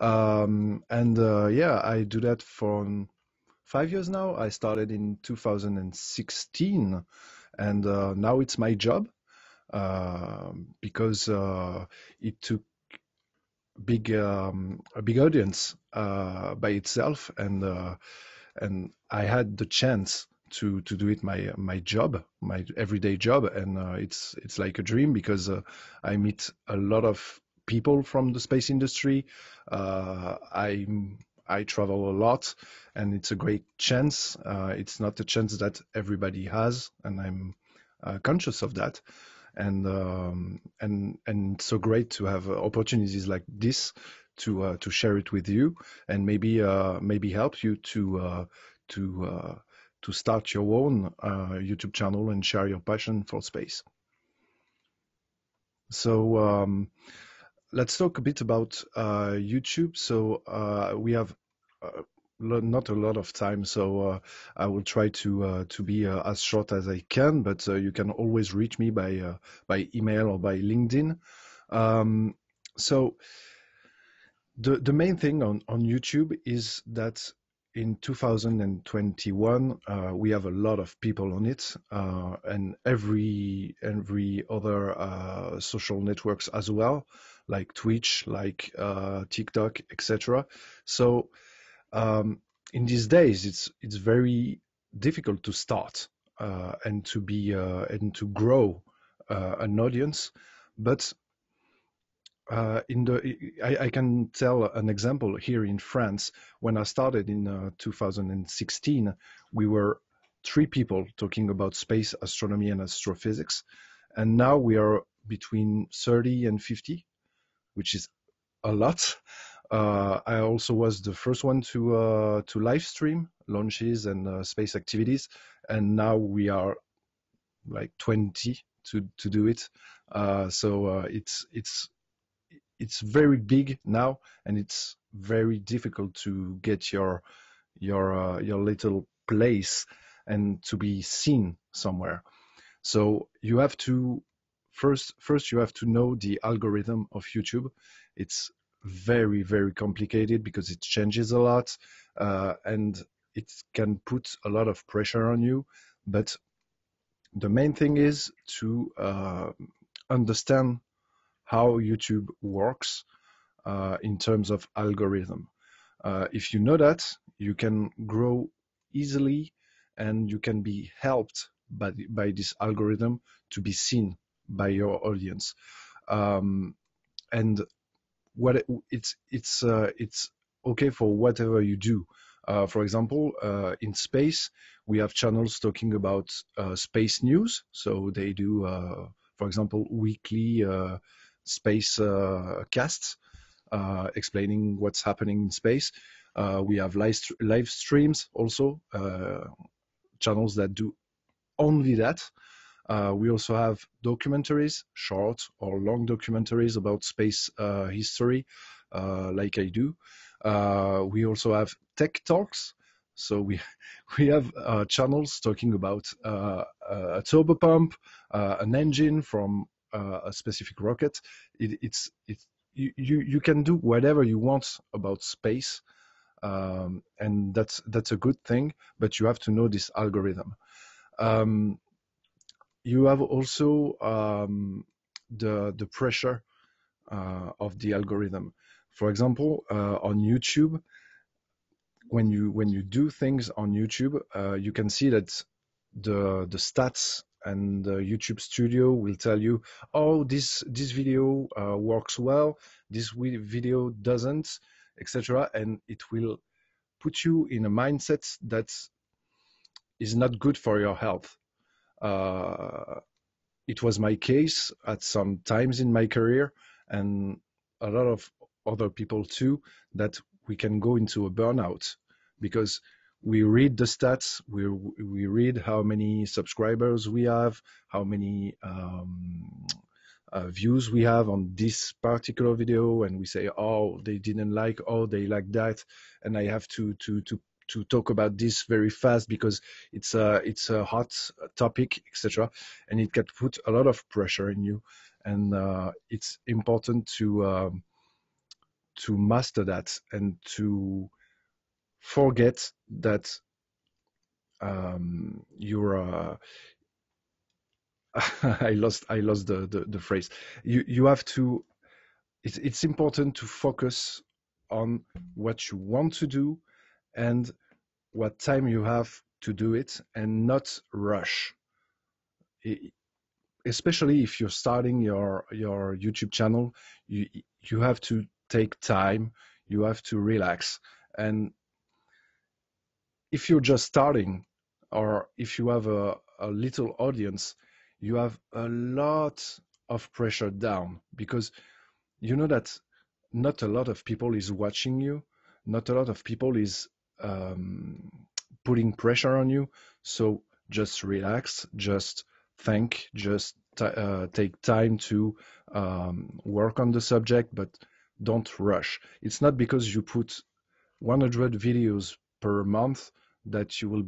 Yeah, I do that for 5 years now. I started in 2016, and now it's my job because it took a big audience by itself, and I had the chance to do it my job, my everyday job, and it's like a dream because I meet a lot of people from the space industry. I travel a lot, and it's a great chance. It's not a chance that everybody has, and I'm conscious of that. And so great to have opportunities like this to share it with you, and maybe help you to to start your own YouTube channel and share your passion for space. So let's talk a bit about YouTube. So we have uh, not a lot of time, so I will try to be as short as I can. But you can always reach me by email or by LinkedIn. Um, so the main thing on YouTube is that in 2021 we have a lot of people on it, and every other social networks as well, like Twitch, like TikTok, etc. So in these days, it's very difficult to start and to grow an audience, but I can tell an example here in France. When I started in 2016, we were three people talking about space, astronomy, and astrophysics, and now we are between 30 and 50, which is a lot. I also was the first one to live stream launches and space activities, and now we are like 20 to do it. It's very big now, and it's very difficult to get your little place and to be seen somewhere. So you have to first you have to know the algorithm of YouTube. It's very complicated because it changes a lot, and it can put a lot of pressure on you. But the main thing is to understand how YouTube works in terms of algorithm. If you know that, you can grow easily, and you can be helped by this algorithm to be seen by your audience. Um, and what it's okay for whatever you do. For example, in space, we have channels talking about space news. So they do, for example, weekly space casts explaining what's happening in space. We have live streams also, channels that do only that. We also have documentaries, short or long documentaries about space history, like I do. We also have tech talks. So we we have channels talking about a turbo pump, an engine from a specific rocket. It's you can do whatever you want about space, and that's a good thing. But you have to know this algorithm. Um, you have also the pressure of the algorithm. For example, on YouTube, when you do things on YouTube, you can see that the stats and the YouTube Studio will tell you, oh, this video works well, this video doesn't, etc., and it will put you in a mindset that is not good for your health. Uh, it was my case at some times in my career, and a lot of other people too, that we can go into a burnout because we read the stats, we read how many subscribers we have, how many views we have on this particular video, and we say, oh, they didn't like, oh, they like that, and I have to talk about this very fast because it's a hot topic, etc., and it can put a lot of pressure in you, and it's important master that and to forget that you're I lost the phrase. You have to. It's important to focus on what you want to do and what time you have to do it, and not rush. Especially if you're starting your YouTube channel, you have to take time. You have to relax. And if you're just starting, or if you have a little audience, you have a lot of pressure down, because you know that not a lot of people is watching you, not a lot of people is putting pressure on you. So just relax, just think, just take time to work on the subject, but don't rush. It's not because you put 100 videos per month that you will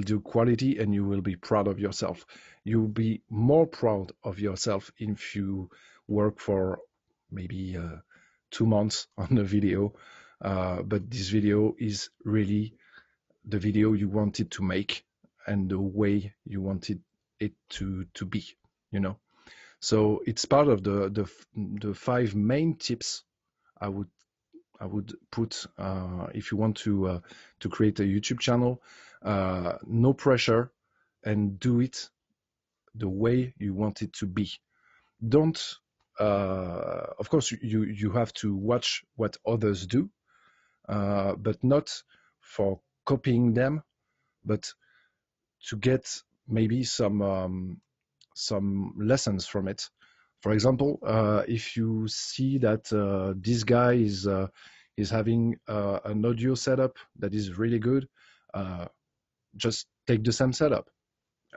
do quality and you will be proud of yourself. You'll be more proud of yourself if you work for maybe 2 months on a video, but this video is really the video you wanted to make and the way you wanted it to be, you know. So it's part of the 5 main tips I would put if you want to create a YouTube channel. No pressure, and do it the way you want it to be. Don't of course you have to watch what others do, but not for copying them, but to get maybe some lessons from it. For example, if you see that this guy is having an audio setup that is really good, just take the same setup,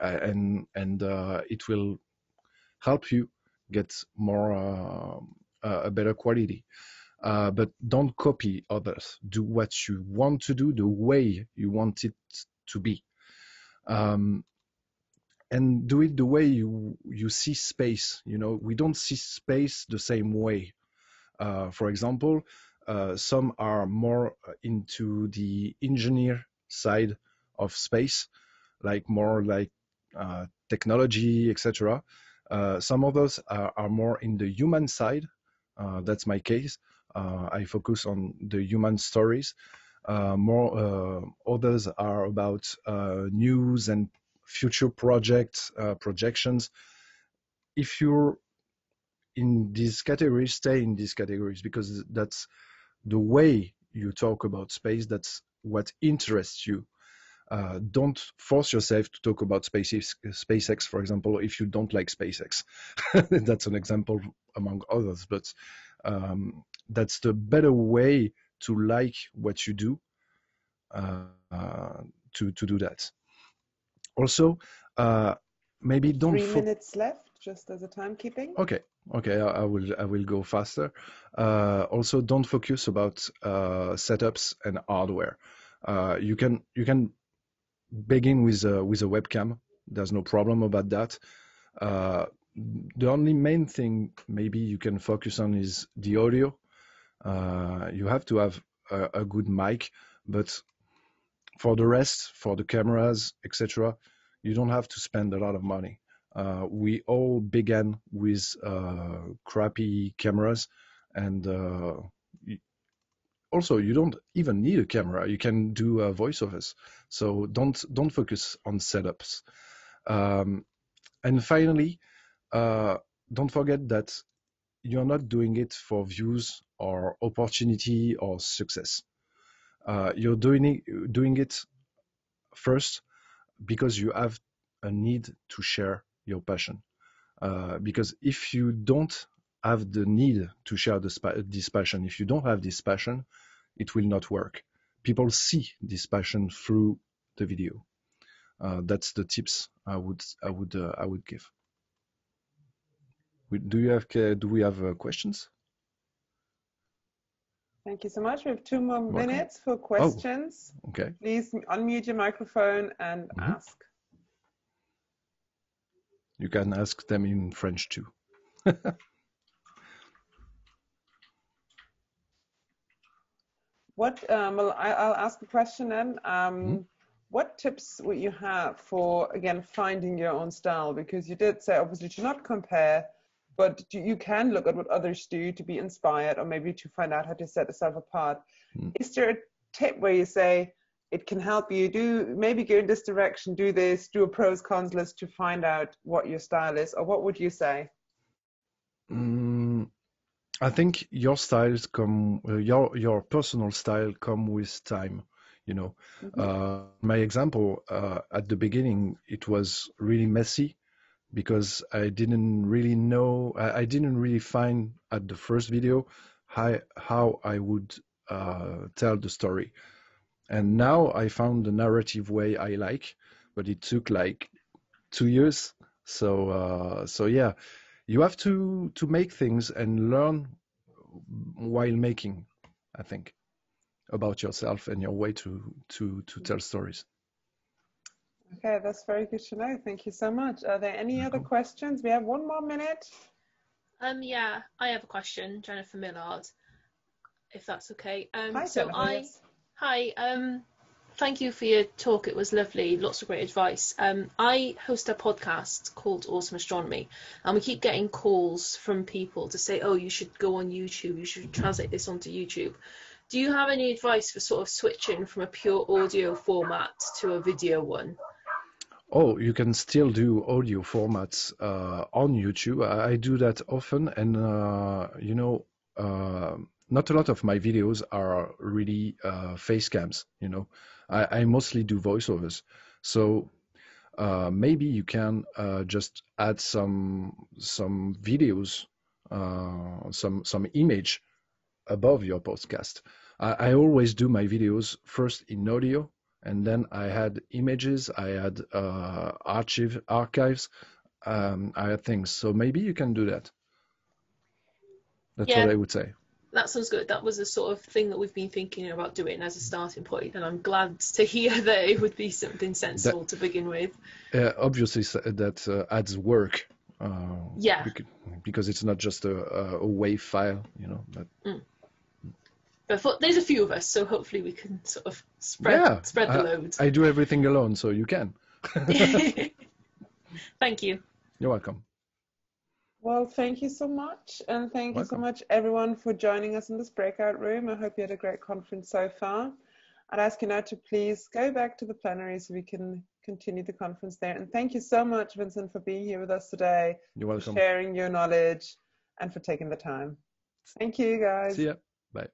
and it will help you get more a better quality. But don't copy others. Do what you want to do the way you want it to be. And do it the way you see space. You know, we don't see space the same way. For example, some are more into the engineer side of space, like more like technology, etc. Some others are more in the human side. That's my case. I focus on the human stories. More others are about news and future projects, projections. If you're in these categories, stay in these categories, because that's the way you talk about space. That's what interests you. Don't force yourself to talk about SpaceX, for example, if you don't like SpaceX. That's an example among others, but that's the better way to like what you do, to do that. Also, maybe don't. 3 minutes left, just as a timekeeping. Okay, I will go faster. Also, don't focus about setups and hardware. You can begin with a webcam. There's no problem about that. The only main thing maybe you can focus on is the audio. You have to have a good mic, but for the rest, for the cameras, etc., you don't have to spend a lot of money. We all began with crappy cameras, and also you don't even need a camera. You can do voiceovers. So don't focus on setups. And finally, don't forget that you're not doing it for views or opportunity or success. You're doing it first because you have a need to share your passion. Because if you don't have the need to share this passion, if you don't have this passion, it will not work. People see this passion through the video. That's the tips I would give. Do we have questions? Thank you so much. We have 2 more minutes for questions. Oh, okay. Please unmute your microphone and ask. You can ask them in French too. Well, I'll ask the question then. What tips would you have for, again, finding your own style? Because you did say, obviously, to not compare, but you can look at what others do to be inspired, or maybe to find out how to set yourself apart. Is there a tip where you say it can help you maybe go in this direction, do this, do a pros cons list to find out what your style is? Or what would you say? I think your styles come, your personal style come with time, you know. My example, at the beginning, it was really messy because I didn't really know, I didn't really find at the first video how I would tell the story. And now I found the narrative way I like, but it took like 2 years. So yeah, you have to make things and learn while making, I think, about yourself and your way to tell stories. Okay, that's very good to know. Thank you so much. Are there any other questions? We have 1 more minute. Yeah, I have a question, Jennifer Millard, if that's okay. Hi, Jennifer. Yes. Hi. Thank you for your talk. It was lovely. Lots of great advice. I host a podcast called Awesome Astronomy, and we keep getting calls from people to say, oh, you should go on YouTube. You should translate this onto YouTube. Do you have any advice for sort of switching from a pure audio format to a video one? Oh, you can still do audio formats on YouTube. I do that often, and you know, not a lot of my videos are really face cams. You know, I mostly do voiceovers, so maybe you can just add some videos, some image above your podcast. I always do my videos first in audio, and then I had images, I had archives, I had things. So maybe you can do that. That's what I would say. That sounds good. That was the sort of thing that we've been thinking about doing as a starting point, and I'm glad to hear that it would be something sensible to begin with. Obviously, that adds work. Because it's not just a WAV file, you know. But there's a few of us, so hopefully we can sort of spread the load. I do everything alone, so you can. Thank you. You're welcome. Well, thank you so much. And thank you so much, everyone, for joining us in this breakout room. I hope you had a great conference so far. I'd ask you now to please go back to the plenary so we can continue the conference there. And thank you so much, Vincent, for being here with us today. You're welcome. For sharing your knowledge and for taking the time. Thank you, guys. See ya. Bye.